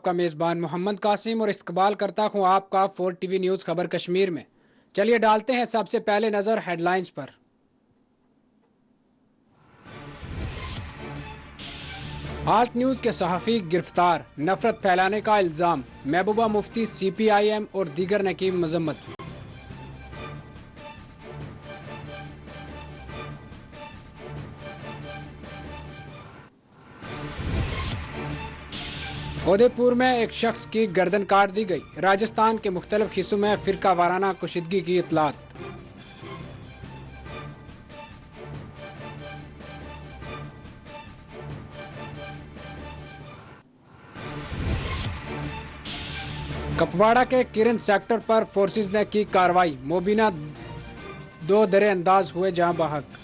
आपका मेज़बान मोहम्मद कासिम और इस्तकबाल करता हूं आपका 4 टीवी न्यूज़ खबर कश्मीर में। चलिए डालते हैं सबसे पहले नज़र हेडलाइंस पर। आल्ट न्यूज़ के सहाफ़ी गिरफ्तार, नफरत फैलाने का इल्ज़ाम। महबूबा मुफ्ती CPIM और दीगर ने की मजम्मत। उदयपुर में एक शख्स की गर्दन काट दी गई। राजस्थान के मुख्तलिफ हिस्सों में फ़िरका वाराना कुशीदगी की इतलात। कपवाड़ा के किरण सेक्टर पर फोर्सेस ने की कार्रवाई। मुबीना 2 दरे अंदाज हुए जहां बहक।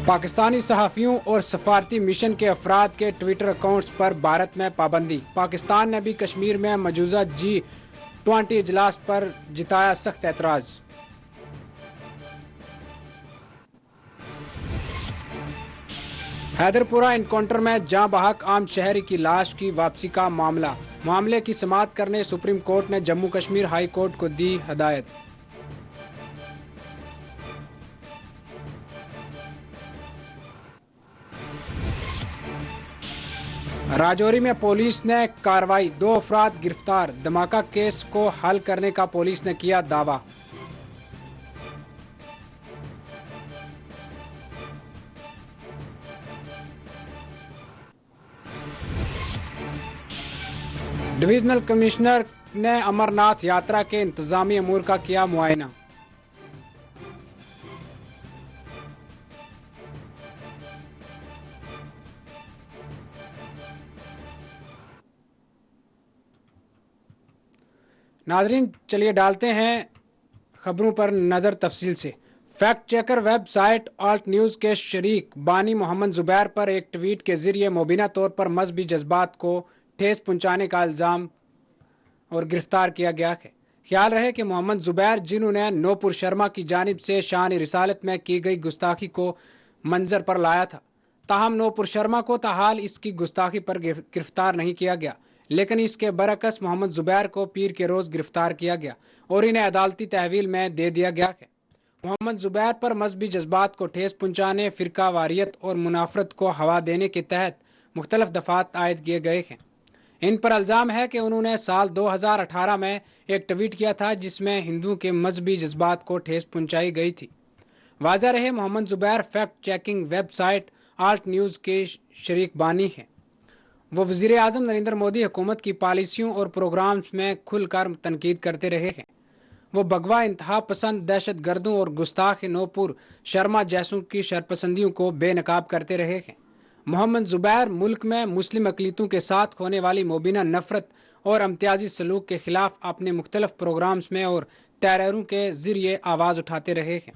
पाकिस्तानी सहाफ़ियों और सफारती मिशन के अफराद के ट्विटर अकाउंट्स पर भारत में पाबंदी। पाकिस्तान ने भी कश्मीर में मौजूदा G20 इजलास पर जताया सख्त एतराज़। हैदरपुरा इनकाउंटर में जहां बहक आम शहरी की लाश की वापसी का मामले की समाअत करने सुप्रीम कोर्ट ने जम्मू कश्मीर हाई कोर्ट को दी हदायत। राजौरी में पुलिस ने कार्रवाई, 2 अफराद गिरफ्तार। धमाका केस को हल करने का पुलिस ने किया दावा। डिविजनल कमिश्नर ने अमरनाथ यात्रा के इंतजामी अमूर का किया मुआयना। नाजरीन, चलिए डालते हैं खबरों पर नज़र तफसील से। Fact checker website Alt News के शरीक बानी मोहम्मद जुबैर पर एक ट्वीट के जरिए मुबीना तौर पर मजहबी जज्बात को ठेस पहुंचाने का इल्ज़ाम और गिरफ्तार किया गया है। ख्याल रहे कि मोहम्मद जुबैर, जिन्होंने नूपुर शर्मा की जानिब से शान रिसालत में की गई गुस्ताखी को मंजर पर लाया था, ताहम नूपुर शर्मा को ताहाल इसकी गुस्ताखी पर गिरफ्तार नहीं किया गया, लेकिन इसके बरअक्स मोहम्मद जुबैर को पीर के रोज़ गिरफ्तार किया गया और इन्हें अदालती तहवील में दे दिया गया है। मोहम्मद जुबैर पर मजहबी जज्बात को ठेस पहुँचाने, फ़िरका वारियत और मुनाफरत को हवा देने के तहत मुख्तलिफ दफ़ात आयद किए गए हैं। इन पर इल्ज़ाम है कि उन्होंने साल 2018 में एक ट्वीट किया था जिसमें हिंदुओं के मजहबी जज्बात को ठेस पहुँचाई गई थी। वाज़ा रहे, Mohammed Zubair fact checking website Alt News के शरीक बानी हैं। वो वज़ीर आज़म नरेंद्र मोदी हुकूमत की पॉलिसियों और प्रोग्राम्स में खुलकर तनकीद करते रहे हैं। वो भगवा, इंतहा पसंद, दहशत गर्दों और गुस्ताख नूपुर शर्मा जैसों की शरपसंदियों को बेनकाब करते रहे हैं। मोहम्मद जुबैर मुल्क में मुस्लिम अक़लियतों के साथ होने वाली मुबीना नफरत और इम्तियाजी सलूक के खिलाफ अपने मुख्तलिफ प्रोग्राम्स में और तहरीरों के ज़रिए आवाज़ उठाते रहे हैं।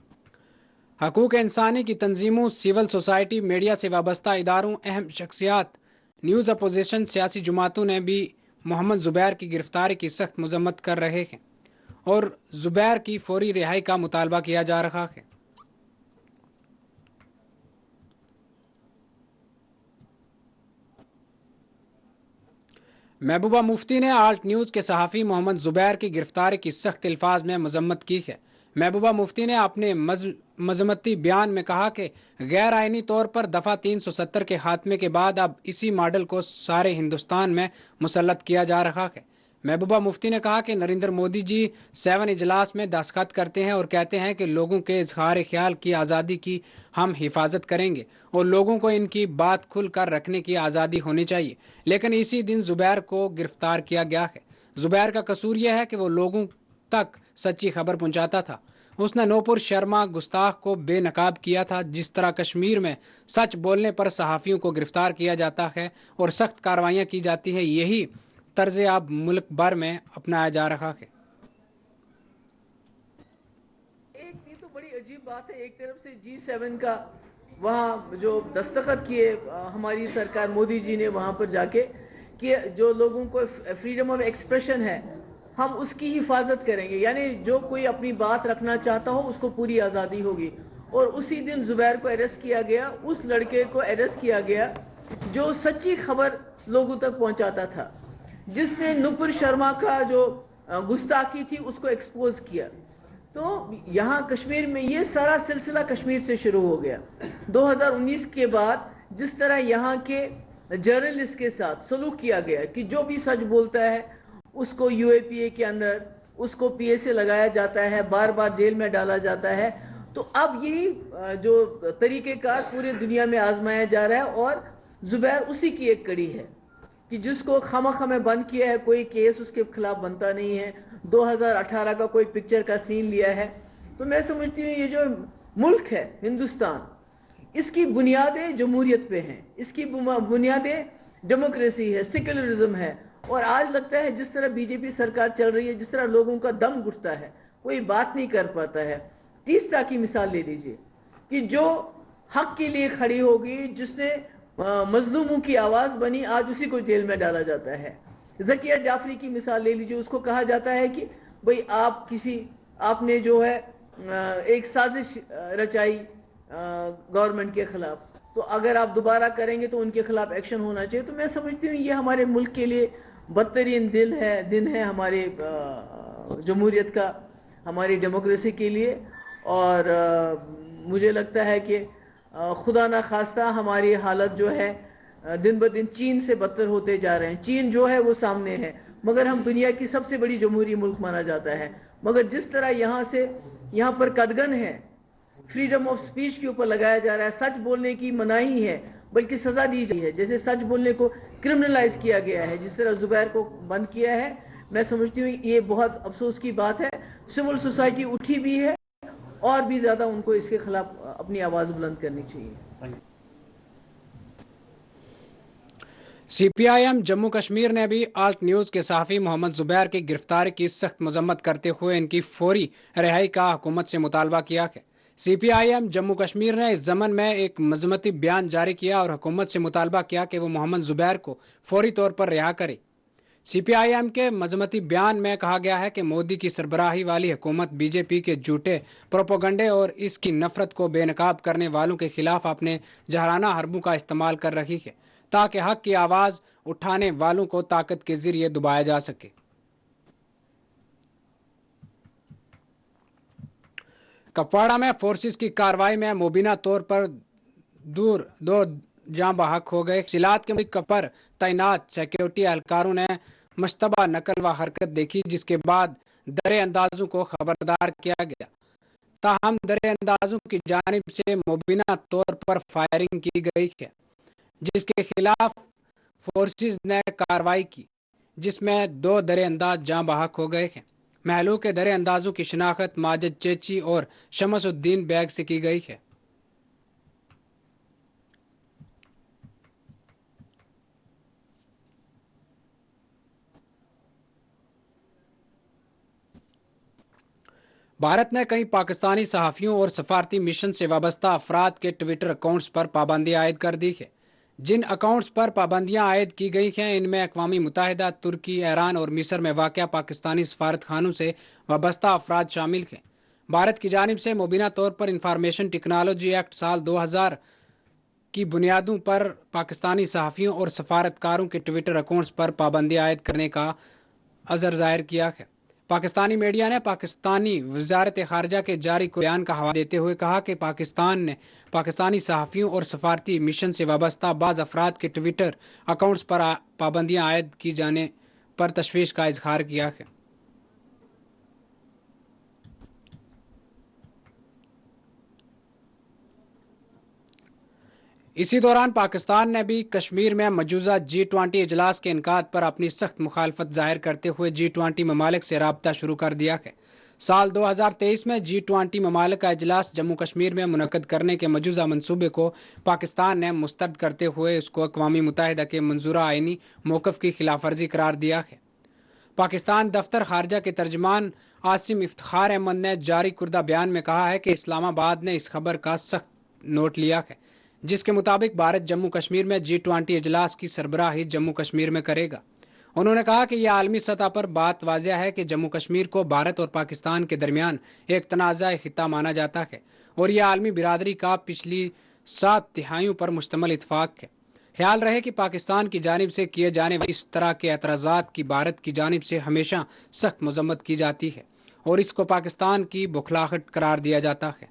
हकूक़ इंसानी की तंजीमों, सिविल सोसाइटी, मीडिया से वाबस्ता इदारों, अहम शख्सियात, न्यूज़ अपोजिशन, सियासी जमातों ने भी मोहम्मद जुबैर की गिरफ्तारी की सख्त मजम्मत कर रहे हैं और जुबैर की फौरी रिहाई का मुतालबा किया जा रहा है। महबूबा मुफ्ती ने आल्ट न्यूज़ के सहाफ़ी मोहम्मद जुबैर की गिरफ्तारी की सख्त अल्फाज में मजम्मत की है। महबूबा मुफ्ती ने अपने मजम्मती बयान में कहा कि गैर आइनी तौर पर दफ़ा 370 के खात्मे के बाद अब इसी मॉडल को सारे हिंदुस्तान में मुसल्लत किया जा रहा है। महबूबा मुफ्ती ने कहा कि नरेंद्र मोदी जी 7 इजलास में दस्तखत करते हैं और कहते हैं कि लोगों के इजहार ख्याल की आज़ादी की हम हिफाजत करेंगे और लोगों को इनकी बात खुल कर रखने की आज़ादी होनी चाहिए, लेकिन इसी दिन जुबैर को गिरफ्तार किया गया है। जुबैर का कसूर यह है कि वो लोगों तक सच्ची खबर पहुंचाता था। उसने नूपुर शर्मा गुस्ताख को बेनकाब किया था। जिस तरह कश्मीर में सच बोलने पर सहाफ़ियों को गिरफ्तार किया जाता है और सख्त कार्रवाइयाँ की जाती है, यही तर्ज अब मुल्क भर में अपनाया जा रहा है। ये तो बड़ी अजीब बात है, एक तरफ से G7 का वहाँ जो दस्तखत किए हमारी सरकार मोदी जी ने वहाँ पर जाके कि जो लोगों को फ्रीडम ऑफ एक्सप्रेशन है हम उसकी हिफाजत करेंगे, यानी जो कोई अपनी बात रखना चाहता हो उसको पूरी आज़ादी होगी। और उसी दिन ज़ुबैर को अरेस्ट किया गया, उस लड़के को अरेस्ट किया गया जो सच्ची खबर लोगों तक पहुंचाता था, जिसने नुपुर शर्मा का जो गुस्ताखी थी उसको एक्सपोज किया। तो यहाँ कश्मीर में ये सारा सिलसिला कश्मीर से शुरू हो गया। 2019 के बाद जिस तरह यहाँ के जर्नलिस्ट के साथ सलूक किया गया कि जो भी सच बोलता है उसको यूएपीए के अंदर उसको पीएसए लगाया जाता है, बार बार जेल में डाला जाता है। तो अब यही जो तरीक़ेकार पूरी दुनिया में आजमाया जा रहा है और ज़ुबैर उसी की एक कड़ी है कि जिसको खामखा में बंद किया है, कोई केस उसके खिलाफ बनता नहीं है। 2018 का कोई पिक्चर का सीन लिया है। तो मैं समझती हूँ ये जो मुल्क है हिंदुस्तान, इसकी बुनियादें जमहूरियत पे हैं, इसकी बुनियादें डेमोक्रेसी है, सेक्युलरिज्म है। और आज लगता है जिस तरह बीजेपी सरकार चल रही है, जिस तरह लोगों का दम घुटता है, कोई बात नहीं कर पाता है। तीसरा की मिसाल ले लीजिए कि जो हक के लिए खड़ी होगी, जिसने मजलूमों की आवाज़ बनी, आज उसी को जेल में डाला जाता है। ज़किया जाफरी की मिसाल ले लीजिए, उसको कहा जाता है कि भाई आपने जो है एक साजिश रचाई गवर्नमेंट के ख़िलाफ़, तो अगर आप दोबारा करेंगे तो उनके खिलाफ एक्शन होना चाहिए। तो मैं समझती हूँ ये हमारे मुल्क के लिए बदतरीन दिन है हमारे जमहूरियत का, हमारी डेमोक्रेसी के लिए। और मुझे लगता है कि खुदा ना खास्ता हमारी हालत जो है दिन ब दिन चीन से बदतर होते जा रहे हैं। चीन जो है वो सामने है, मगर हम दुनिया की सबसे बड़ी जमहूरी मुल्क माना जाता है। मगर जिस तरह यहाँ पर कदगन है, फ्रीडम ऑफ स्पीच के ऊपर लगाया जा रहा है, सच बोलने की मनाही है बल्कि सज़ा दी गई है। जैसे सच बोलने को क्रिमिनलाइज किया गया है, जिस तरह ज़ुबैर को बंद किया है, मैं समझती हूँ ये बहुत अफसोस की बात है। सिविल सोसाइटी उठी भी है और भी ज़्यादा उनको इसके खिलाफ अपनी आवाज़ बुलंद करनी चाहिए। सीपीआईएम जम्मू कश्मीर ने भी आल्ट न्यूज़ के सहाफ़ी मोहम्मद ज़ुबैर की गिरफ्तारी की सख्त मजम्मत करते हुए इनकी फौरी रिहाई का हुकूमत से मुतालबा किया है। सीपीआईएम जम्मू कश्मीर ने इस ज़मन में एक मजम्मती बयान जारी किया और हुकूमत से मुतालबा किया कि वो मोहम्मद ज़ुबैर को फौरी तौर पर रिहा करे। सीपीआईएम के मजम्मती बयान में कहा गया है कि मोदी की सरबराही वाली हुकूमत बीजेपी के झूठे प्रोपोगंडे और इसकी नफरत को बेनकाब करने वालों के खिलाफ अपने जहराना हरबों का इस्तेमाल कर रही है ताकि हक की आवाज़ उठाने वालों को ताकत के जरिए दबाया जा सके। कपवाड़ा में फोर्सेस की कार्रवाई में मुबीना तौर पर दो जाँ बहक हो गए। सिलात के मौके पर तैनात सिक्योरिटी एहलकारों ने मुश्तबा नकल व हरकत देखी, जिसके बाद दरे अंदाजों को खबरदार किया गया। ताहम दरे अंदाजों की जानिब से मुबीना तौर पर फायरिंग की गई है, जिसके खिलाफ फोर्सेस ने कार्रवाई की, जिसमें 2 दरे अंदाज जाँ बहक हो गए हैं। महलों के दरे अंदाजों की शिनाख्त माजिद चेची और शमसुद्दीन बैग से की गई है। भारत ने कई पाकिस्तानी सहाफ़ियों और सफारती मिशन से वाबस्ता अफराद के ट्विटर अकाउंट्स पर पाबंदी आयद कर दी है। जिन अकाउंट्स पर पाबंदियां आयद की गई हैं, इनमें अक़वामी मुत्तहिदा, तुर्की, ईरान और मिस्र में वाक़या पाकिस्तानी सफारत खानों से वाबस्ता अफराद शामिल हैं। भारत की जानिब से मुबीना तौर पर इंफॉर्मेशन टेक्नोलॉजी एक्ट साल 2000 की बुनियादों पर पाकिस्तानी सहाफ़ियों और सफारतकारों के ट्विटर अकाउंट्स पर पाबंदी आयद करने का अज़र ज़ाहिर किया है। पाकिस्तानी मीडिया ने पाकिस्तानी वज़ारत ख़ारजा के जारी बयान का हवाला देते हुए कहा कि पाकिस्तान ने पाकिस्तानी सहाफ़ियों और सफारती मिशन से वाबस्ता बाज़ अफराद के ट्विटर अकाउंट्स पर पाबंदियाँ आयद की जाने पर तशवीश का इजहार किया है। इसी दौरान पाकिस्तान ने भी कश्मीर में मौजूदा G20 इजलास के इनकाद पर अपनी सख्त मुखालफत जाहिर करते हुए G20 ममालिक से रब्ता शुरू कर दिया है। साल 2023 में G20 ममालिक का इजलास जम्मू कश्मीर में मुनक़्क़द करने के मौजूदा मनसूबे को पाकिस्तान ने मुस्तरद करते हुए उसको अक़वामी मुत्तहिदा के मंजूरा आइनी मौक़िफ़ की खिलाफ वर्जी करार दिया है। पाकिस्तान दफ्तर ख़ारजा के तर्जमान आसिम इफ्तिखार अहमद ने जारी कुर्दा बयान में कहा है कि इस्लामाबाद ने इस खबर का सख्त नोट लिया है, जिसके मुताबिक भारत जम्मू कश्मीर में G20 इजलास की सरबराही जम्मू कश्मीर में करेगा। उन्होंने कहा कि यह आलमी सतह पर बात वाज़ेह है कि जम्मू कश्मीर को भारत और पाकिस्तान के दरमियान एक तनाज़ा खित्ता माना जाता है और यह आलमी बिरादरी का पिछली 7 तिहाइयों पर मुश्तमल इत्फाक है। ख्याल रहे कि पाकिस्तान की जानिब से किए जाने वाले इस तरह के एतराज़ात की भारत की जानिब से हमेशा सख्त मजम्मत की जाती है और इसको पाकिस्तान की बुखलाहट करार दिया जाता है।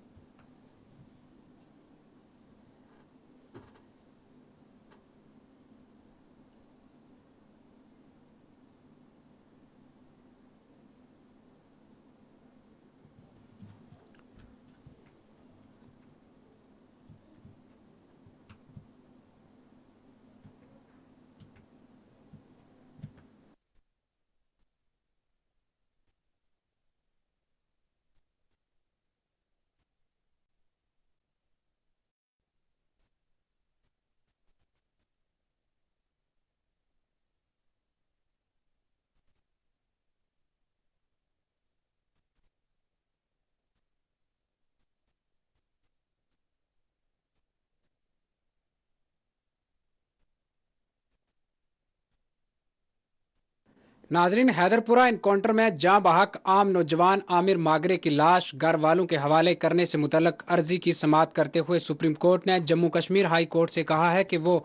नाजरीन, हैदरपुरा इनकाउंटर में जाँ बहक आम नौजवान आमिर मागरे की लाश घर वालों के हवाले करने से मुतल्लक अर्जी की समाअत करते हुए सुप्रीम कोर्ट ने जम्मू कश्मीर हाई कोर्ट से कहा है कि वो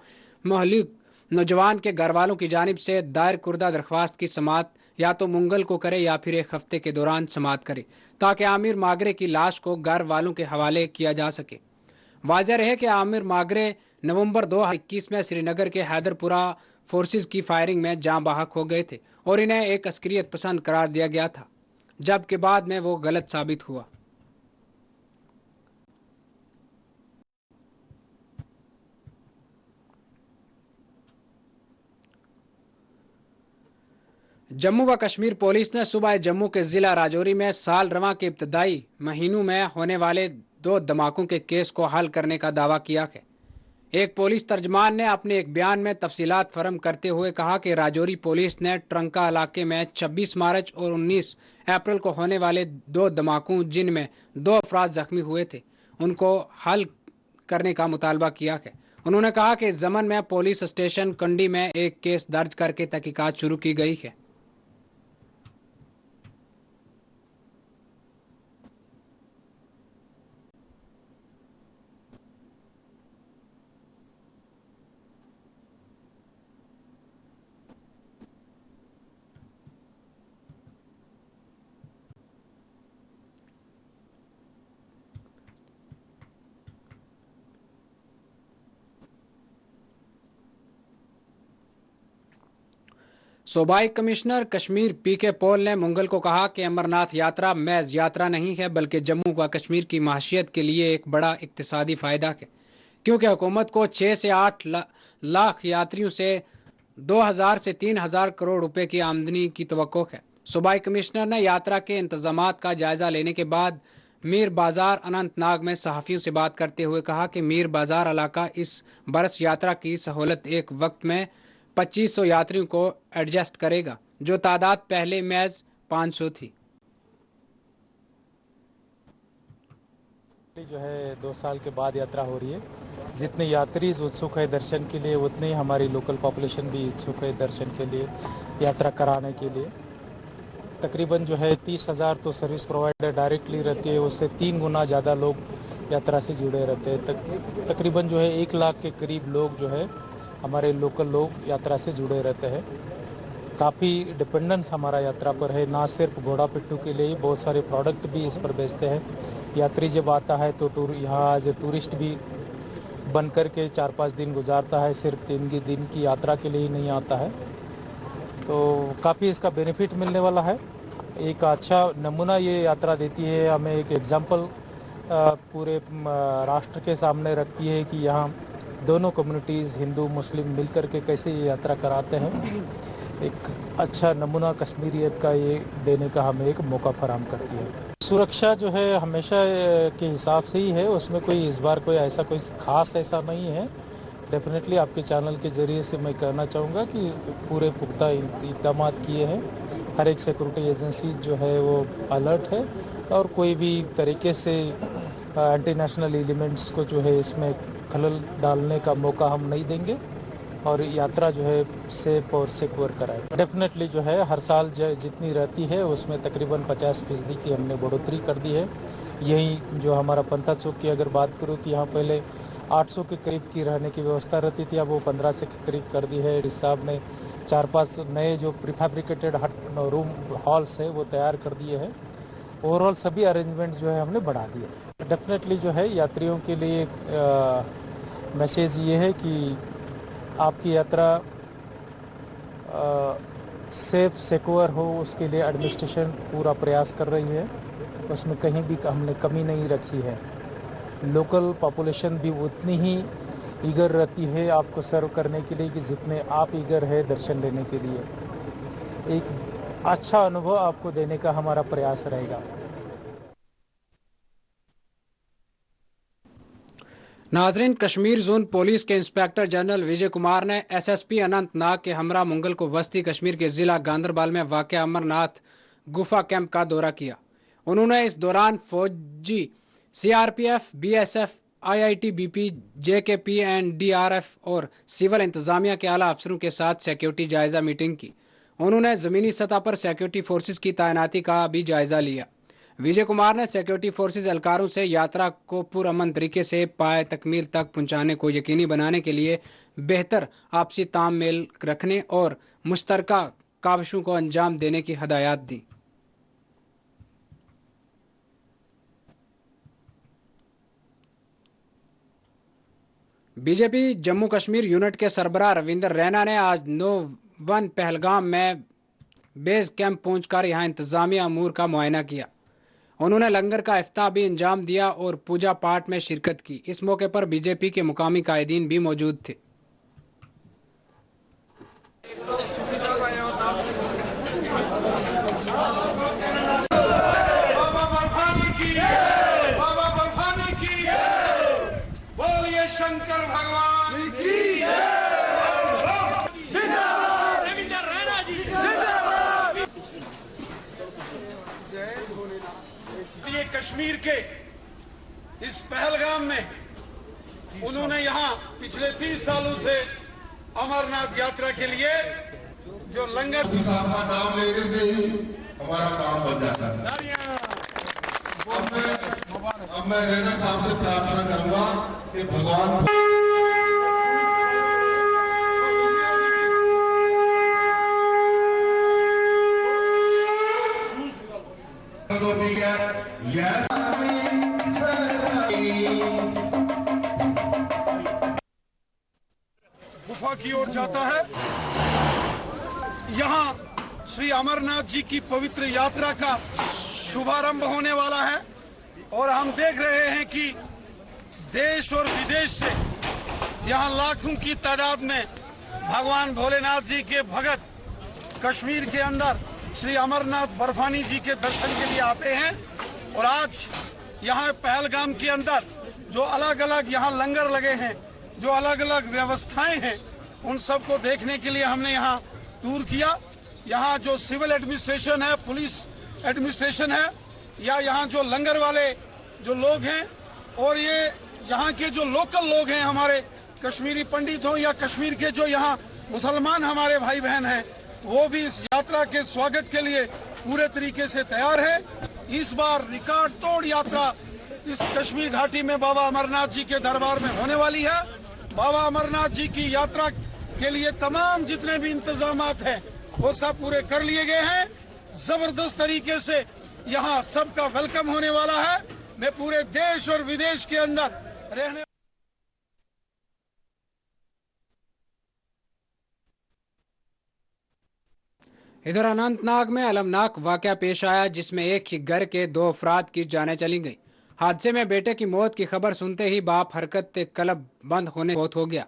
महलूक नौजवान के घर वालों की जानिब से दायर कुर्दा दरख्वास्त की समाअत या तो मंगल को करे या फिर एक हफ्ते के दौरान समाअत करे ताकि आमिर मागरे की लाश को घर वालों के हवाले किया जा सके। वाज़ेह रहे कि आमिर मागरे नवंबर 2021 में श्रीनगर के हैदरपुरा फोर्सेस की फायरिंग में जाँ बहक हो गए थे और इन्हें एक अस्करियत पसंद करार दिया गया था, जबकि बाद में वो गलत साबित हुआ। जम्मू व कश्मीर पुलिस ने सुबह जम्मू के ज़िला राजौरी में साल रवां के इब्तदाई महीनों में होने वाले 2 धमाकों के केस को हल करने का दावा किया है। एक पुलिस तर्जमान ने अपने एक बयान में तफसीलात फरम करते हुए कहा कि राजौरी पुलिस ने ट्रंका इलाके में 26 मार्च और 19 अप्रैल को होने वाले 2 धमाकों जिनमें 2 अफराद जख्मी हुए थे उनको हल करने का मुतालबा किया है। उन्होंने कहा कि इस जमन में पुलिस स्टेशन कंडी में एक केस दर्ज करके तहकीकात शुरू की गई है। सूबाई कमिश्नर कश्मीर पीके पॉल ने मंगल को कहा कि अमरनाथ यात्रा महज यात्रा नहीं है बल्कि जम्मू व कश्मीर की माशियत के लिए एक बड़ा इक्तिसादी फ़ायदा है, क्योंकि हुकूमत को 6 से 8 लाख यात्रियों से 2000 से 3000 करोड़ रुपए की आमदनी की तवक्को है। सूबाई कमिश्नर ने यात्रा के इंतजामात का जायज़ा लेने के बाद मीर बाज़ार अनंतनाग में सहाफ़ियों से बात करते हुए कहा कि मीर बाज़ार इलाका इस बरस यात्रा की सहूलत एक वक्त में 2500 यात्रियों को एडजस्ट करेगा, जो तादाद पहले महज 500 थी। जो है 2 साल के बाद यात्रा हो रही है। जितने यात्री उत्सुक है दर्शन के लिए उतनी हमारी लोकल पॉपुलेशन भी उत्सुक है दर्शन के लिए, यात्रा कराने के लिए। तकरीबन जो है 30,000 तो सर्विस प्रोवाइडर डायरेक्टली रहती है, उससे 3 गुना ज़्यादा लोग यात्रा से जुड़े रहते हैं। तकरीबन जो है 1 लाख के करीब लोग जो है हमारे लोकल लोग यात्रा से जुड़े रहते हैं। काफ़ी डिपेंडेंस हमारा यात्रा पर है, ना सिर्फ घोड़ा पिट्ठू के लिए, बहुत सारे प्रोडक्ट भी इस पर बेचते हैं। यात्री जब आता है तो यहाँ एज ए टूरिस्ट भी बन कर के 4-5 दिन गुजारता है, सिर्फ 3 दिन की यात्रा के लिए ही नहीं आता है। तो काफ़ी इसका बेनिफिट मिलने वाला है। एक अच्छा नमूना ये यात्रा देती है, हमें एक एग्जाम्पल पूरे राष्ट्र के सामने रखती है कि यहाँ दोनों कम्युनिटीज़ हिंदू मुस्लिम मिलकर के कैसे ये यात्रा कराते हैं। एक अच्छा नमूना कश्मीरियत का ये देने का हमें एक मौका फराहम करती है। सुरक्षा जो है हमेशा के हिसाब से ही है, उसमें कोई इस बार कोई ऐसा कोई खास ऐसा नहीं है। डेफिनेटली आपके चैनल के ज़रिए से मैं कहना चाहूँगा कि पूरे पुख्ता इक़दाम किए हैं। हर एक सिक्योरिटी एजेंसी जो है वो अलर्ट है और कोई भी तरीके से एंटी नेशनल एलिमेंट्स को जो है इसमें खलल डालने का मौका हम नहीं देंगे। और यात्रा जो है सेफ और सिक्योर कराए। डेफिनेटली जो है हर साल जितनी रहती है उसमें तकरीबन 50% की हमने बढ़ोतरी कर दी है। यही जो हमारा पंथा चौक की अगर बात करूँ तो यहाँ पहले 800 के करीब की रहने की व्यवस्था रहती थी, अब वो 1500 के करीब कर दी है। इस साहब ने 4-5 नए जो प्रीफैब्रिकेटेड रूम हॉल्स है वो तैयार कर दिए हैं। ओवरऑल सभी अरेंजमेंट जो है हमने बढ़ा दिए। डेफिनेटली जो है यात्रियों के लिए मैसेज ये है कि आपकी यात्रा सेफ सिक्योर हो, उसके लिए एडमिनिस्ट्रेशन पूरा प्रयास कर रही है। उसमें कहीं भी हमने कमी नहीं रखी है। लोकल पॉपुलेशन भी उतनी ही ईगर रहती है आपको सर्व करने के लिए कि जितने आप ईगर है दर्शन लेने के लिए। एक अच्छा अनुभव आपको देने का हमारा प्रयास रहेगा। नाजरीन, कश्मीर जोन पुलिस के इंस्पेक्टर जनरल विजय कुमार ने एसएसपी अनंतनाग के हमरा मुंगल को वस्ती कश्मीर के जिला गांदरबल में वाक़ अमरनाथ गुफा कैंप का दौरा किया। उन्होंने इस दौरान फौजी, CRPF, BSF, IITBP, JKP and DRF और सिविल इंतजामिया के आला अफसरों के साथ सिक्योरिटी जायजा मीटिंग की। उन्होंने ज़मीनी सतह पर सिक्योरिटी फोर्सेज की तैनाती का भी जायजा लिया। विजय कुमार ने सिक्योरिटी फोर्सेज एहलकारों से यात्रा को पुरअमन तरीके से पाए तकमील तक पहुंचाने को यकीनी बनाने के लिए बेहतर आपसी तालमेल रखने और मुश्तरका काविशों को अंजाम देने की हदायत दी। बीजेपी जम्मू कश्मीर यूनिट के सरबराह रविंदर रैना ने आज 9-1 पहलगाम में बेस कैंप पहुंचकर यहां इंतजामिया अमूर का मुआयना किया। उन्होंने लंगर का इफ्ताह भी अंजाम दिया और पूजा पाठ में शिरकत की। इस मौके पर बीजेपी के मुकामी कायदीन भी मौजूद थे। शंकर भगवान की ये कश्मीर के इस पहलगाम में उन्होंने यहाँ पिछले 30 सालों से अमरनाथ यात्रा के लिए जो लंगर साहब का नाम लेने से ही हमारा काम बन जाता है। अब मैं रैना साहब से प्रार्थना करूंगा कि भगवान गुफा की ओर जाता है। यहाँ श्री अमरनाथ जी की पवित्र यात्रा का शुभारंभ होने वाला है और हम देख रहे हैं कि देश और विदेश से यहाँ लाखों की तादाद में भगवान भोलेनाथ जी के भगत कश्मीर के अंदर श्री अमरनाथ बर्फानी जी के दर्शन के लिए आते हैं। और आज यहाँ पहलगाम के अंदर जो अलग अलग यहाँ लंगर लगे हैं, जो अलग अलग व्यवस्थाएं हैं, उन सबको देखने के लिए हमने यहाँ टूर किया। यहाँ जो सिविल एडमिनिस्ट्रेशन है, पुलिस एडमिनिस्ट्रेशन है, या यहाँ जो लंगर वाले जो लोग हैं और ये यहाँ के जो लोकल लोग हैं, हमारे कश्मीरी पंडित हों या कश्मीर के जो यहाँ मुसलमान हमारे भाई बहन हैं, वो भी इस यात्रा के स्वागत के लिए पूरे तरीके से तैयार है। इस बार रिकॉर्ड तोड़ यात्रा इस कश्मीर घाटी में बाबा अमरनाथ जी के दरबार में होने वाली है। बाबा अमरनाथ जी की यात्रा के लिए तमाम जितने भी इंतजामात हैं वो सब पूरे कर लिए गए हैं। जबरदस्त तरीके से यहाँ सबका वेलकम होने वाला है। मैं पूरे देश और विदेश के अंदर रहने इधर अनंतनाग में अलमनाक वाकया पेश आया जिसमें एक ही घर के 2 अफराद की जानें चली गई। हादसे में बेटे की मौत की खबर सुनते ही बाप हरकत कलब बंद होने बहुत हो गया।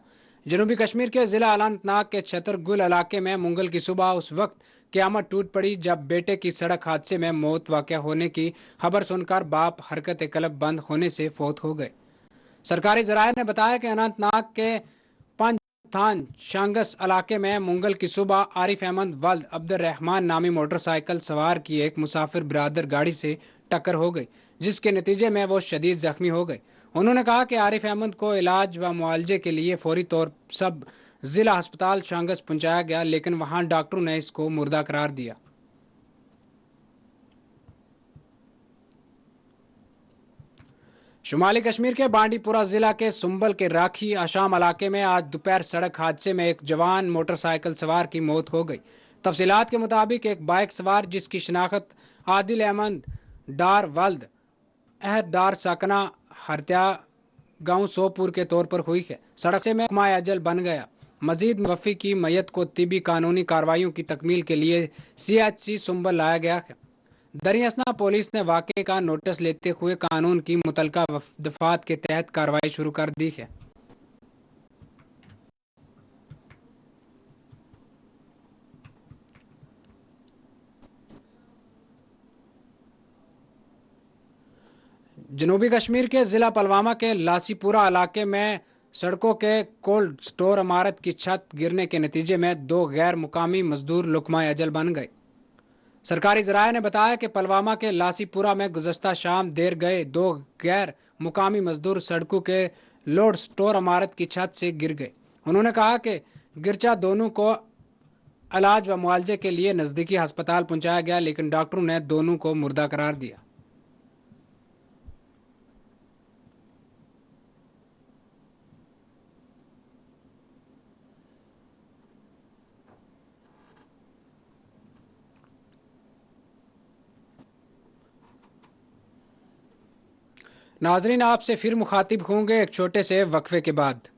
जनूबी कश्मीर के जिला अनंतनाग के छतरगुल इलाके में मंगल की सुबह उस वक्त क़यामत टूट पड़ी जब बेटे की सड़क हादसे में मौत वाक़या होने की खबर सुनकर बाप हरकत कलब बंद होने से फौत हो गए। सरकारी ज़राए ने बताया कि अनंतनाग के थान शांगस इलाके में मंगल की सुबह आरिफ अहमद वल्द अब्दुर्रहमान नामी मोटरसाइकिल सवार की एक मुसाफिर बिरादर गाड़ी से टक्कर हो गई, जिसके नतीजे में वो शदीद जख्मी हो गए। उन्होंने कहा कि आरिफ अहमद को इलाज व मुआवजे के लिए फौरी तौर सब जिला अस्पताल शांगस पहुंचाया गया, लेकिन वहां डॉक्टरों ने इसको मुर्दा करार दिया। शुमाली कश्मीर के बांडीपुरा जिला के सुंबल के राखी आशाम इलाके में आज दोपहर सड़क हादसे में एक जवान मोटरसाइकिल सवार की मौत हो गई। तफसीलात के मुताबिक एक बाइक सवार जिसकी शिनाख्त आदिल अहमद डार वल्द अहदार साकना हरत्या गांव सोपुर के तौर पर हुई है। सड़क से हुक्मा अजल बन गया। मजीद मुवफ़्फ़ी की मैयत को तिबी कानूनी कार्रवाइयों की तकमील के लिए CHC सुंबल लाया गया है। दरियासना पुलिस ने वाक़े का नोटिस लेते हुए कानून की मुतलका दफ़ात के तहत कार्रवाई शुरू कर दी है। जनूबी कश्मीर के ज़िला पुलवामा के लासीपुरा इलाके में सड़कों के कोल्ड स्टोर इमारत की छत गिरने के नतीजे में 2 गैर मुकामी मजदूर लुकमा अजल बन गए। सरकारी ज़राए ने बताया कि पुलवामा के लासीपुरा में गुज़श्ता शाम देर गए 2 गैर मुकामी मजदूर सड़कों के लोड स्टोर इमारत की छत से गिर गए। उन्होंने कहा कि गिरचा दोनों को इलाज व मुआवजे के लिए नज़दीकी अस्पताल पहुंचाया गया, लेकिन डॉक्टरों ने दोनों को मुर्दा करार दिया। नाजरीन, आपसे फिर मुखातिब होंगे एक छोटे से वक्फे के बाद।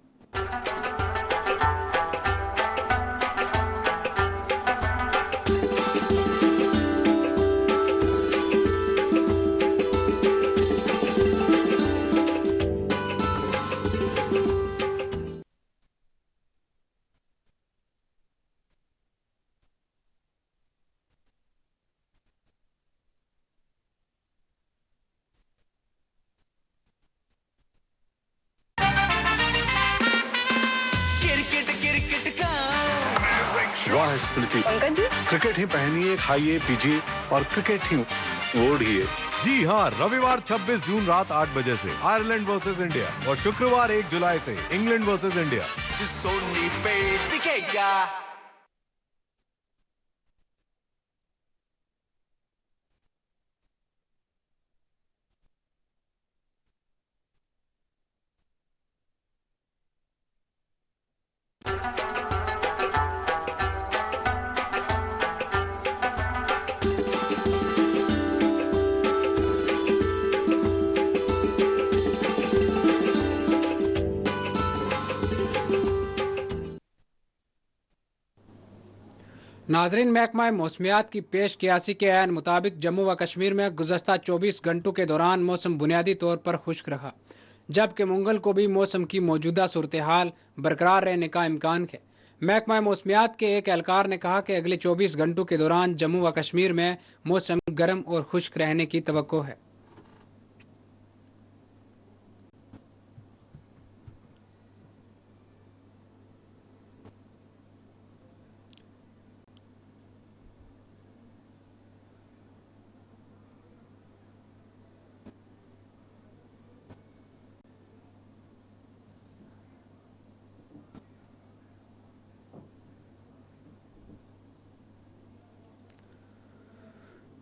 वाह स्मृति, क्रिकेट ही पहनिए, खाइए पीजिए और क्रिकेट ही ओढ़िए। जी हाँ, रविवार 26 जून रात 8 बजे से आयरलैंड वर्सेस इंडिया और शुक्रवार 1 जुलाई से इंग्लैंड वर्सेस इंडिया। सोनी पे दिखेगा। नाजरीन, महकमा मौसमियात की पेश कियासी के ऐन मुताबिक जम्मू व कश्मीर में गुज़श्ता 24 घंटों के दौरान मौसम बुनियादी तौर पर खुश्क रहा, जबकि मंगल को भी मौसम की मौजूदा सूरत हाल बरकरार रहने का इम्कान है। महकमा मौसमियात के एक एहलकार ने कहा कि अगले 24 घंटों के दौरान जम्मू व कश्मीर में मौसम गर्म और खुश्क रहने की तवक्को है।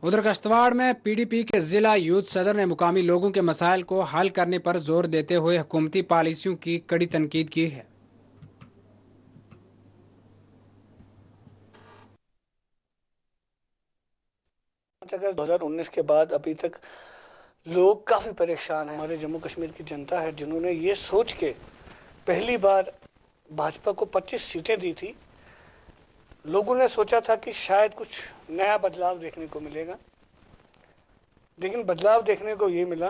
उधर किश्तवाड़ में PDP के जिला यूथ सदर ने मुकामी लोगों के मसाइल को हल करने पर जोर देते हुए हुकूमती पॉलिसियों की कड़ी तनकीद की है। अगस्त 2019 के बाद अभी तक लोग काफ़ी परेशान हैं। हमारे जम्मू कश्मीर की जनता है जिन्होंने ये सोच के पहली बार भाजपा को 25 सीटें दी थी। लोगों ने सोचा था कि शायद कुछ नया बदलाव देखने को मिलेगा, लेकिन बदलाव देखने को ये मिला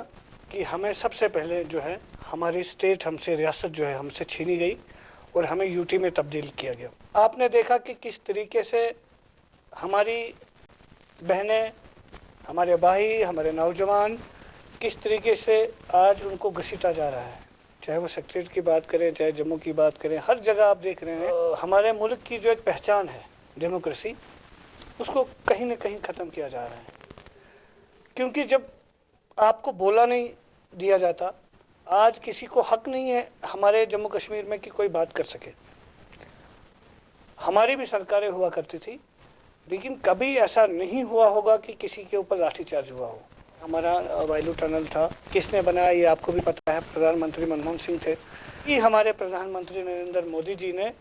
कि हमें सबसे पहले जो है हमारी स्टेट हमसे रियासत जो है हमसे छीनी गई और हमें यूटी में तब्दील किया गया। आपने देखा कि किस तरीके से हमारी बहनें, हमारे भाई, हमारे नौजवान किस तरीके से आज उनको घसीटा जा रहा है। चाहे वो सेक्रेटरीट की बात करें, चाहे जम्मू की बात करें, हर जगह आप देख रहे हैं हमारे मुल्क की जो एक पहचान है डेमोक्रेसी, उसको कहीं ना कहीं ख़त्म किया जा रहा है। क्योंकि जब आपको बोला नहीं दिया जाता, आज किसी को हक नहीं है हमारे जम्मू कश्मीर में कि कोई बात कर सके। हमारी भी सरकारें हुआ करती थी, लेकिन कभी ऐसा नहीं हुआ होगा कि किसी के ऊपर लाठीचार्ज हुआ हो। हमारा वायलू टनल था, किसने बनाया ये आपको भी पता है, प्रधानमंत्री मनमोहन सिंह थे। कि हमारे प्रधानमंत्री नरेंद्र मोदी जी ने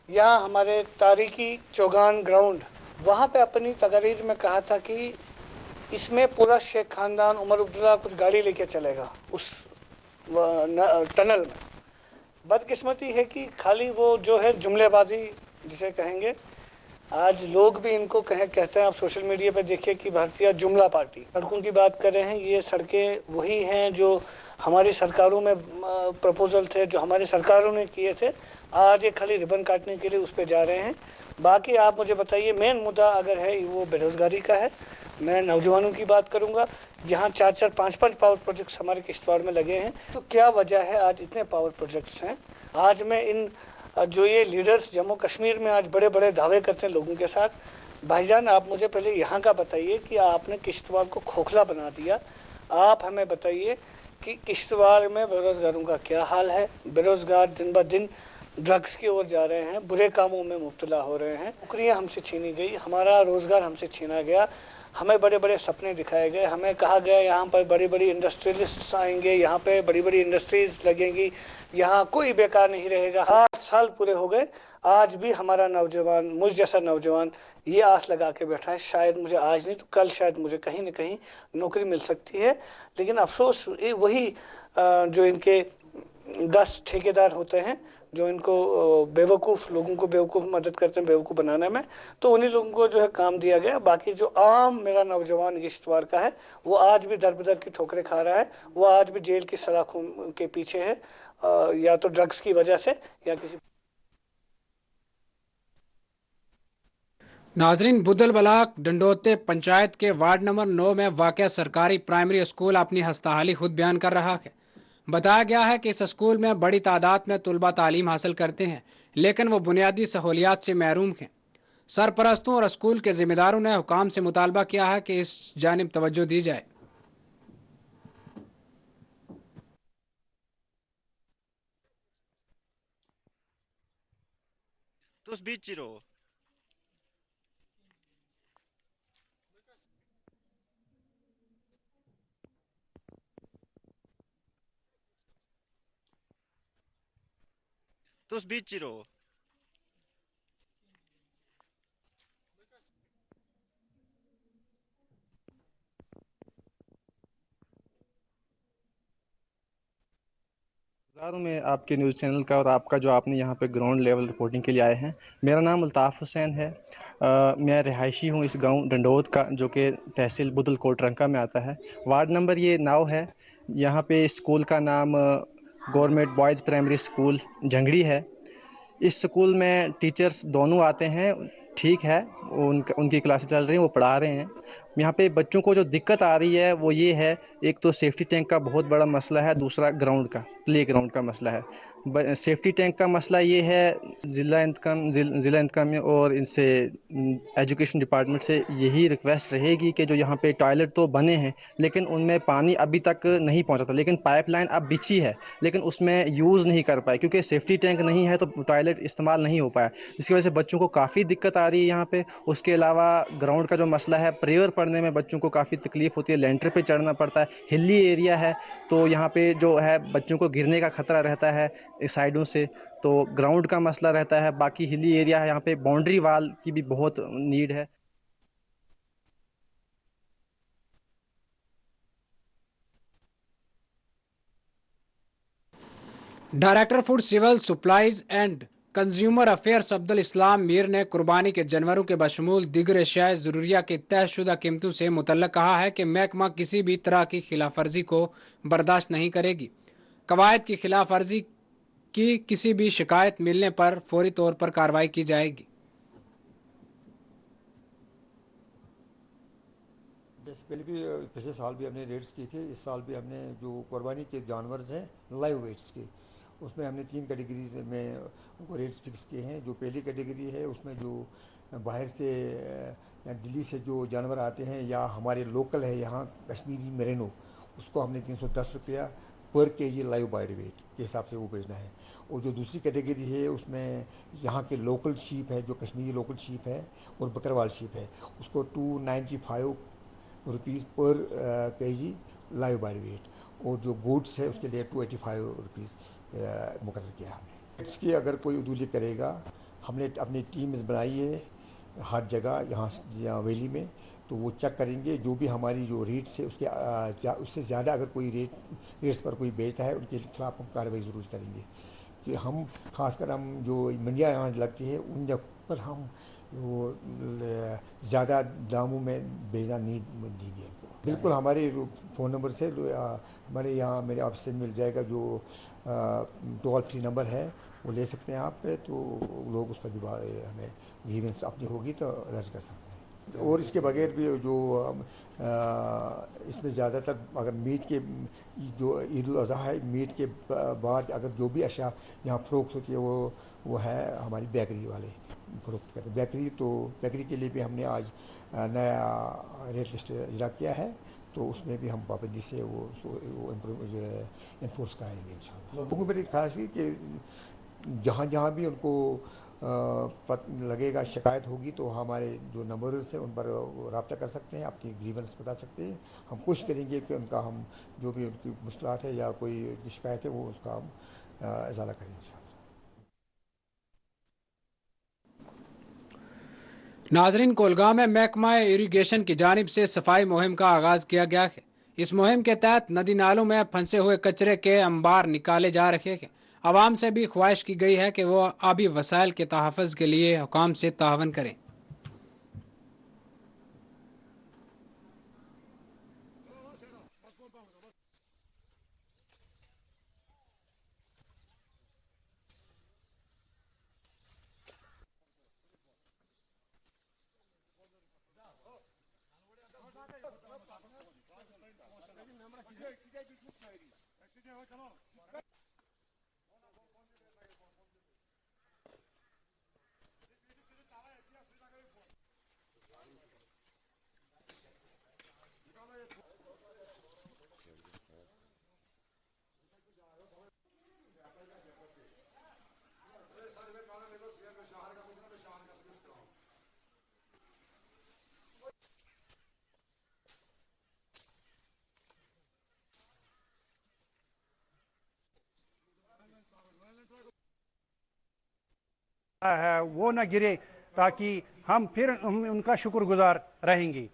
यहाँ हमारे तारीखी चौगान ग्राउंड, वहाँ पे अपनी तकरीर में कहा था कि इसमें पूरा शेख खानदान, उमर अब्दुल्ला कुछ गाड़ी लेके चलेगा उस टनल में। बदकिस्मती है कि खाली वो जो है जुमलेबाजी जिसे कहेंगे, आज लोग भी इनको कहते हैं, आप सोशल मीडिया पे देखिए कि भारतीय जुमला पार्टी। सड़कों की बात कर रहे हैं, ये सड़कें वही हैं जो हमारी सरकारों में प्रपोजल थे, जो हमारी सरकारों ने किए थे। आज ये खाली रिबन काटने के लिए उस पर जा रहे हैं। बाकी आप मुझे बताइए, मेन मुद्दा अगर है वो बेरोजगारी का है। मैं नौजवानों की बात करूंगा, यहाँ 4-4, 5-5 पावर प्रोजेक्ट्स हमारे किश्तवाड़ में लगे हैं। तो क्या वजह है आज इतने पावर प्रोजेक्ट्स हैं? आज मैं इन जो ये लीडर्स जम्मू कश्मीर में आज बड़े बड़े दावे करते हैं लोगों के साथ, भाईजान आप मुझे पहले यहाँ का बताइए कि आपने किश्तवाड़ को खोखला बना दिया। आप हमें बताइए कि किश्तवाड़ में बेरोजगारों का क्या हाल है। बेरोजगार दिन ब दिन ड्रग्स की ओर जा रहे हैं, बुरे कामों में मुब्तला हो रहे हैं, नौकरियाँ हमसे छीनी गई, हमारा रोजगार हमसे छीना गया, हमें बड़े बड़े सपने दिखाए गए, हमें कहा गया यहाँ पर बड़ी बड़ी इंडस्ट्रियलिस्ट्स आएंगे, यहाँ पे बड़ी बड़ी इंडस्ट्रीज लगेंगी, यहाँ कोई बेकार नहीं रहेगा। 8 साल पूरे हो गए, आज भी हमारा नौजवान, मुझ जैसा नौजवान ये आस लगा के बैठा है शायद मुझे आज नहीं तो कल शायद मुझे कहीं न कहीं नौकरी मिल सकती है। लेकिन अफसोस ये वही जो इनके 10 ठेकेदार होते हैं जो इनको बेवकूफ़ लोगों को बेवकूफ़ मदद करते हैं बेवकूफ़ बनाने में, तो उन्हीं लोगों को जो है काम दिया गया। बाकी जो आम मेरा नौजवान किश्तवाड़ का है वो आज भी दर बदर की ठोकरें खा रहा है, वो आज भी जेल की सलाखों के पीछे है, या तो ड्रग्स की वजह से या किसी। नाजरीन, बुदल बलाक डंडोते पंचायत के वार्ड नंबर 9 में वाक़या सरकारी प्राइमरी स्कूल अपनी हस्ताहाली खुद बयान कर रहा है। बताया गया है कि इस स्कूल में बड़ी तादाद में तुलबा तालीम हासिल करते हैं, लेकिन वो बुनियादी सहूलियात से महरूम हैं। सरपरस्तों और स्कूल के जिम्मेदारों ने हुकाम से मुतालबा किया है कि इस जानिब तवज्जो दी जाए। में आपके न्यूज़ चैनल का और आपका जो आपने यहाँ पे ग्राउंड लेवल रिपोर्टिंग के लिए आए हैं। मेरा नाम अल्ताफ़ हुसैन है। मैं रिहायशी हूँ इस गांव डंडोत का, जो कि तहसील बुदल कोटरंका में आता है। वार्ड नंबर ये 9 है। यहाँ पे स्कूल का नाम गवर्नमेंट बॉयज़ प्राइमरी स्कूल झंगड़ी है। इस स्कूल में टीचर्स दोनों आते हैं, ठीक है, उनकी क्लासेस चल रही हैं, वो पढ़ा रहे हैं। यहाँ पे बच्चों को जो दिक्कत आ रही है वो ये है, एक तो सेफ्टी टैंक का बहुत बड़ा मसला है, दूसरा ग्राउंड का, प्ले ग्राउंड का मसला है। सेफ्टी टैंक का मसला ये है, ज़िला इंतकाम में और इनसे एजुकेशन डिपार्टमेंट से यही रिक्वेस्ट रहेगी कि जो यहाँ पे टॉयलेट तो बने हैं लेकिन उनमें पानी अभी तक नहीं पहुँचा था, लेकिन पाइपलाइन अब बिछी है लेकिन उसमें यूज़ नहीं कर पाए क्योंकि सेफ्टी टैंक नहीं है तो टॉयलेट इस्तेमाल नहीं हो पाया, जिसकी वजह से बच्चों को काफ़ी दिक्कत आ रही है यहाँ पे। उसके अलावा ग्राउंड का जो मसला है, प्रेयर पढ़ने में बच्चों को काफ़ी तकलीफ़ होती है, लेंटर पे चढ़ना पड़ता है, हिली एरिया है तो यहाँ पे जो है बच्चों को गिरने का खतरा रहता है इस साइडों से, तो ग्राउंड का मसला रहता है। बाकी हिली एरिया है, यहाँ पे बाउंड्री वाल की भी बहुत नीड है। Director food civil supplies and consumer affairs Abdul Islam Mir ने कुर्बानी के जानवरों के बशमूल दीगर अशियाए ज़रूरिया की तयशुदा कीमतों से मुतल्लक कहा है कि महकमा किसी भी तरह की खिलाफ वर्जी को बर्दाश्त नहीं करेगी। कवायद की खिलाफ वर्जी की किसी भी शिकायत मिलने पर फौरी तौर पर कार्रवाई की जाएगी। पिछले साल भी हमने रेट्स की थी, इस साल भी हमने जो कुर्बानी के जानवर हैं लाइव वेट्स के, उसमें हमने 3 कैटेगरीज में उनको रेट्स फिक्स किए हैं। जो पहली कैटेगरी है उसमें जो बाहर से या दिल्ली से जो जानवर आते हैं या हमारे लोकल है यहाँ कश्मीरी मेरेनो, उसको हमने 310 रुपया पर केजी लाइव बॉडी वेट के हिसाब से वो बेचना है। और जो दूसरी कैटेगरी है उसमें यहाँ के लोकल शीप है, जो कश्मीरी लोकल शीप है और बकरवाल शीप है, उसको 295 रुपीज़ पर केजी लाइव बॉडी वेट, और जो गोड्स है उसके लिए 285 रुपीज़ मुकर्रर किया हमने। इसकी अगर कोई उदूली करेगा, हमने अपनी टीम्स बनाई है हर जगह यहाँ वैली में, तो वो चेक करेंगे जो भी हमारी जो रेट्स है उससे ज़्यादा अगर कोई रेट्स पर कोई बेचता है उनके खिलाफ हम कार्रवाई ज़रूर करेंगे। कि हम खासकर हम जो मंडियाँ यहाँ लगती है उन जगह पर हम वो ज़्यादा दामों में बेचना नहीं देंगे। बिल्कुल हमारे फ़ोन नंबर से हमारे यहाँ मेरे ऑफिस से मिल जाएगा, जो टोल फ्री नंबर है वो ले सकते हैं आप पे, तो लोग उस पर भी हमें ग्रीवेंस अपनी होगी तो दर्ज कर सकते हैं। और इसके बगैर भी जो इसमें ज़्यादातर अगर मीट के जो ईद उल अज़हा है, मीट के बाद अगर जो भी अशा यहाँ फ़रोख्त होती है वो है हमारी बेकरी वाले फ़रोख्त करते हैं। बेकरी, तो बेकरी के लिए भी हमने आज नया रेट लिस्ट इजरा किया है, तो उसमें भी हम पाबंदी से वो इन्फोर्स कराएंगे इंशाल्लाह। लोगों को मेरी ख्याल है कि जहाँ भी उनको लगेगा शिकायत होगी तो हमारे जो नंबर्स हैं उन पर रब्ता कर सकते हैं, अपनी ग्रीवेंस बता सकते हैं। हम कोशिश करेंगे कि उनका हम जो भी उनकी मुश्किलात है या कोई शिकायत है वो उसका हम इजाला करें इंशाल्लाह। नाजरीन, कोलगांव में महकमा इरिगेशन की जानिब से सफाई मुहिम का आगाज़ किया गया है। इस मुहिम के तहत नदी नालों में फंसे हुए कचरे के अंबार निकाले जा रहे हैं। आवाम से भी ख्वाहिश की गई है कि वो आबी वसाइल के तहफ़्फ़ुज़ के लिए हुकाम से तावन करें। है वो न गिरे, ताकि हम फिर उनका शुक्रगुजार रहेंगे।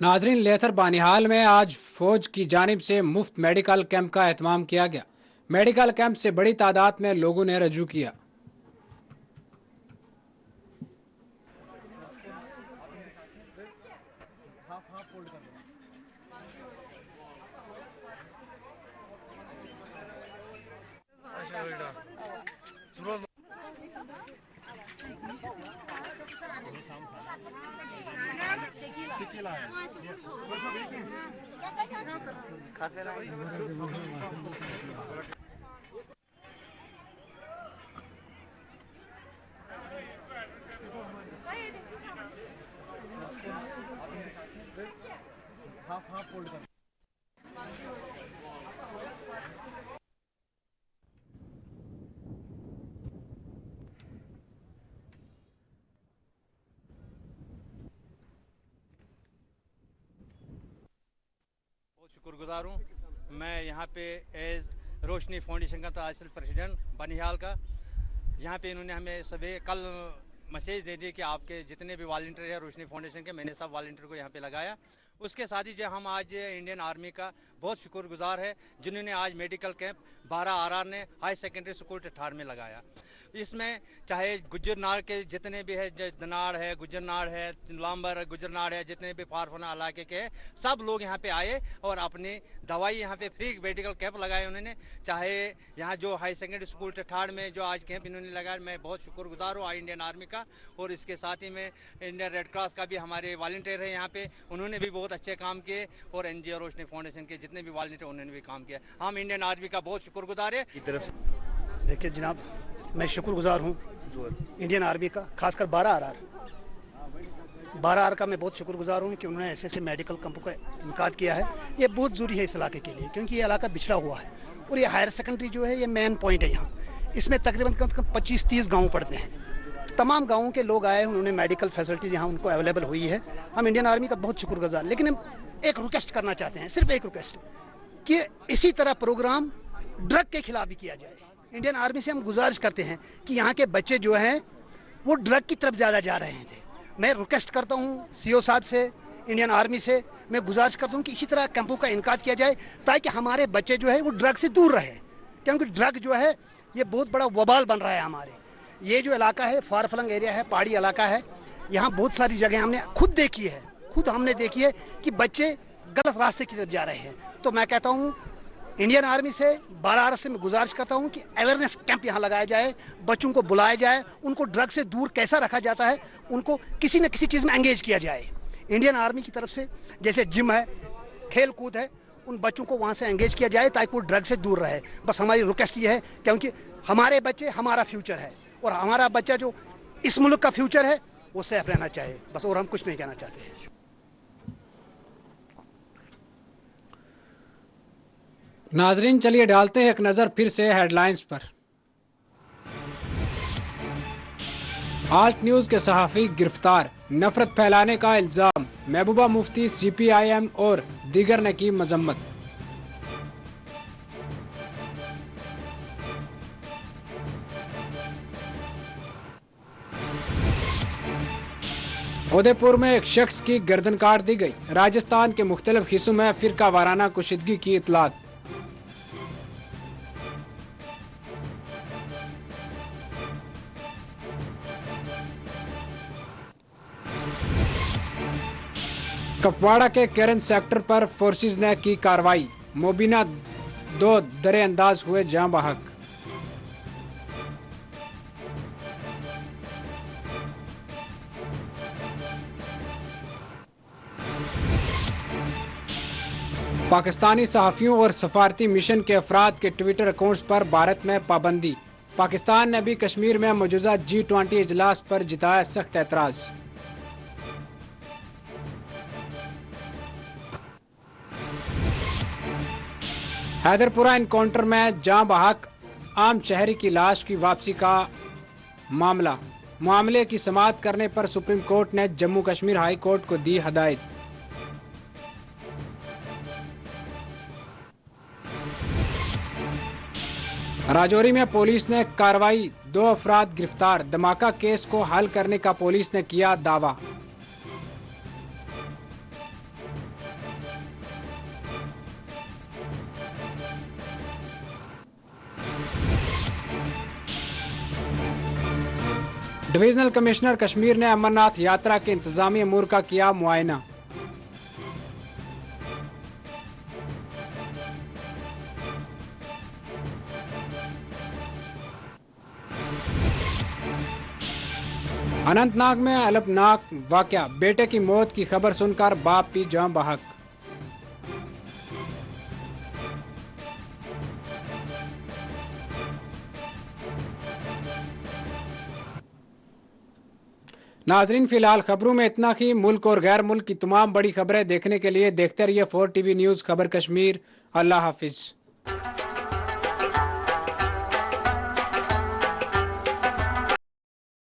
नाजरीन, लेथर बानिहाल में आज फौज की जानिब से मुफ्त मेडिकल कैंप का एहतमाम किया गया। मेडिकल कैंप से बड़ी तादाद में लोगों ने रजू किया। शुक्रगुजार हूँ। मैं यहाँ पे एज रोशनी फाउंडेशन का तहसील प्रेसिडेंट बनिहाल का, यहाँ पे इन्होंने हमें सभी कल मैसेज दे दिए कि आपके जितने भी वॉलंटियर हैं रोशनी फाउंडेशन के, मैंने सब वॉलंटियर को यहाँ पे लगाया। उसके साथ ही जो हम आज इंडियन आर्मी का बहुत शुक्रगुजार है जिन्होंने आज मेडिकल कैंप 12 RR ने हाई सेकेंडरी स्कूल टिठार में लगाया। इसमें चाहे गुजरनार के जितने भी है, दनाड़ है, गुजरनार है, लांबर गुजरनार है, जितने भी फारफना इलाके के सब लोग यहाँ पे आए और अपनी दवाई यहाँ पे फ्री मेडिकल कैंप लगाए उन्होंने। चाहे यहाँ जो हाई सेकेंडरी स्कूल टिठाड़ में जो आज कैंप इन्होंने लगाया, मैं बहुत शुक्रगुजार हूँ इंडियन आर्मी का। और इसके साथ ही में इंडियन रेड क्रॉस का भी हमारे वॉलंटियर है यहाँ पे, उन्होंने भी बहुत अच्छे काम किए। और NGO रोशनी फाउंडेशन के जितने भी वॉलंटियर उन्होंने भी काम किया। हम इंडियन आर्मी का बहुत शुक्रगुजार है की तरफ से। देखिए जनाब, मैं शुक्रगुजार हूँ इंडियन आर्मी का, खासकर 12 RR का मैं बहुत शुक्रगुजार हूँ कि उन्होंने ऐसे मेडिकल कैंपों का इनकाद किया है। ये बहुत ज़रूरी है इस इलाके के लिए, क्योंकि ये इलाका बिछड़ा हुआ है और ये हायर सेकेंडरी जो है ये मेन पॉइंट है यहाँ। इसमें तकरीबन कम से कम 25-30 गाँव पड़ते हैं। तमाम गाँवों के लोग आए, उन्होंने मेडिकल फैसिलिटीज़ यहाँ उनको अवेलेबल हुई है। हम इंडियन आर्मी का बहुत शुक्रगुजार, लेकिन हम एक रिक्वेस्ट करना चाहते हैं, सिर्फ एक रिक्वेस्ट, कि इसी तरह प्रोग्राम ड्रग के खिलाफ भी किया जाए। इंडियन आर्मी से हम गुजारिश करते हैं कि यहाँ के बच्चे जो हैं वो ड्रग की तरफ ज़्यादा जा रहे थे। मैं रिक्वेस्ट करता हूँ CO साहब से, इंडियन आर्मी से मैं गुजारिश करता हूँ कि इसी तरह कैंपों का इनकाद किया जाए ताकि हमारे बच्चे जो है वो ड्रग से दूर रहे, क्योंकि ड्रग जो है ये बहुत बड़ा वबाल बन रहा है हमारे। ये जो इलाका है फारफलंग एरिया है, पहाड़ी इलाका है, यहाँ बहुत सारी जगह हमने खुद देखी है कि बच्चे गलत रास्ते की तरफ जा रहे हैं। तो मैं कहता हूँ इंडियन आर्मी से 12 RR से मैं गुजारिश करता हूँ कि अवेयरनेस कैंप यहाँ लगाया जाए, बच्चों को बुलाया जाए, उनको ड्रग से दूर कैसा रखा जाता है उनको किसी न किसी चीज़ में एंगेज किया जाए। इंडियन आर्मी की तरफ से जैसे जिम है, खेल कूद है, उन बच्चों को वहाँ से एंगेज किया जाए ताकि वो ड्रग से दूर रहे। बस हमारी रिक्वेस्ट ये है, क्योंकि हमारे बच्चे हमारा फ्यूचर है और हमारा बच्चा जो इस मुल्क का फ्यूचर है वो सेफ रहना चाहिए, बस और हम कुछ नहीं कहना चाहते हैं। नाजरीन, चलिए डालते हैं एक नज़र फिर से हेडलाइंस पर। आल्ट न्यूज़ के सहाफ़ी गिरफ्तार, नफरत फैलाने का इल्ज़ाम, महबूबा मुफ्ती, CPIM और दीगर ने की मजम्मत। उदयपुर में एक शख्स की गर्दन काट दी गई। राजस्थान के मुख्तलिफ हिस्सों में फिरका वाराना कुशीदगी की इतलात। कपवाड़ा के केरन सेक्टर पर फोर्सेस ने की कार्रवाई, मुबीना 2 दरे अंदाज हुए जाँ बहक। पाकिस्तानी सहाफ़ियों और सफारती मिशन के अफराद के ट्विटर अकाउंट्स पर भारत में पाबंदी। पाकिस्तान ने भी कश्मीर में मौजूदा G20 इजलास पर जताया सख्त एतराज़। हैदरपुरा इनकाउंटर में जाँ बहक आम शहरी की लाश की वापसी का मामले की समाअत करने पर सुप्रीम कोर्ट ने जम्मू कश्मीर हाई कोर्ट को दी हदायत। राजौरी में पुलिस ने कार्रवाई, 2 अफराद गिरफ्तार। धमाका केस को हल करने का पुलिस ने किया दावा। डिवीजनल कमिश्नर कश्मीर ने अमरनाथ यात्रा के इंतजामी अमूर का किया मुआयना। अनंतनाग में अलबनाक वाकया, बेटे की मौत की खबर सुनकर बाप भी जाँ बहक। नाजरीन, फिलहाल खबरों में इतना ही। मुल्क और गैर मुल्क की तमाम बड़ी खबरें देखने के लिए देखते रहिए 4 TV न्यूज़ खबर कश्मीर। अल्लाह हाफिज।